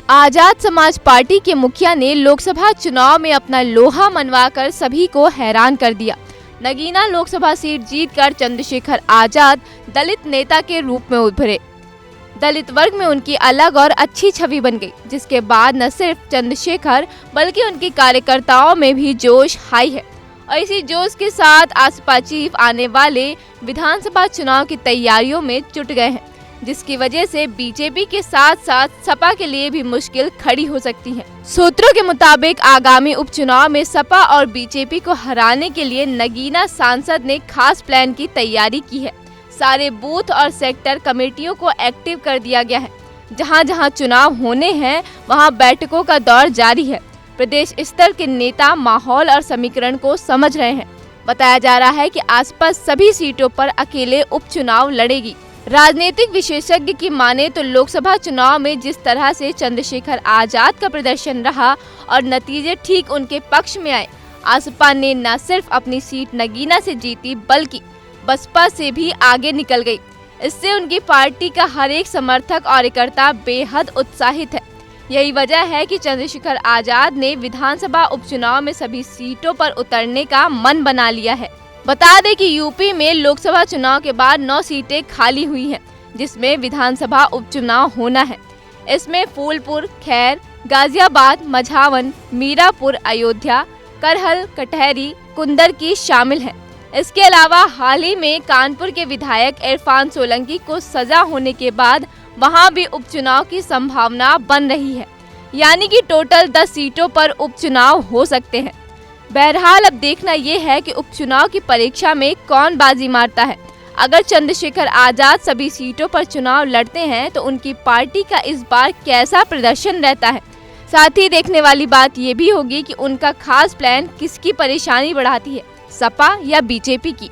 Azad Samaj party के मुखिया ने लोकसभा चुनाव में अपना लोहा मनवाकर सभी को हैरान कर दिया। नगीना लोकसभा सीट जीतकर चंद्रशेखर आजाद दलित नेता के रूप में उभरे। दलित वर्ग में उनकी अलग और अच्छी छवि बन गई, जिसके बाद न सिर्फ चंद्रशेखर बल्कि उनके कार्यकर्ताओं में भी जोश हाई है। और इसी जोश के साथ आसपा चीफ आने वाले विधानसभा चुनाव की तैयारियों में जुट गए हैं, जिसकी वजह से बीजेपी के साथ साथ सपा के लिए भी मुश्किल खड़ी हो सकती है। सूत्रों के मुताबिक आगामी उपचुनाव में सपा और बीजेपी को हराने के लिए नगीना सांसद ने खास प्लान की तैयारी की है। सारे बूथ और सेक्टर कमेटियों को एक्टिव कर दिया गया है। जहां जहां चुनाव होने हैं वहां बैठकों का दौर जारी है। प्रदेश स्तर के नेता माहौल और समीकरण को समझ रहे हैं। बताया जा रहा है कि आसपास सभी सीटों पर अकेले उपचुनाव लड़ेगी। राजनीतिक विशेषज्ञ की माने तो लोकसभा चुनाव में जिस तरह से चंद्रशेखर आजाद का प्रदर्शन रहा और नतीजे ठीक उनके पक्ष में आए, आसपा ने न सिर्फ अपनी सीट नगीना से जीती बल्कि बसपा से भी आगे निकल गई। इससे उनकी पार्टी का हर एक समर्थक और कार्यकर्ता बेहद उत्साहित है। यही वजह है कि चंद्रशेखर आजाद ने विधानसभा उपचुनाव में सभी सीटों पर उतरने का मन बना लिया है। बता दें कि यूपी में लोकसभा चुनाव के बाद 9 सीटें खाली हुई हैं, जिसमें विधानसभा उपचुनाव होना है। इसमें फूलपुर, खैर, गाजियाबाद, मझावन, मीरापुर, अयोध्या, करहल, कटहरी, कुंदरकी शामिल हैं। इसके अलावा हाल ही में कानपुर के विधायक इरफान सोलंकी को सजा होने के बाद वहां भी उपचुनाव की संभावना बन रही है। यानी कि टोटल 10 सीटों पर उपचुनाव हो सकते हैं। बहरहाल अब देखना ये है कि उपचुनाव की परीक्षा में कौन बाजी मारता है। अगर चंद्रशेखर आजाद सभी सीटों पर चुनाव लड़ते हैं तो उनकी पार्टी का इस बार कैसा प्रदर्शन रहता है। साथ ही देखने वाली बात ये भी होगी कि उनका खास प्लान किसकी परेशानी बढ़ाती है, सपा या बीजेपी की।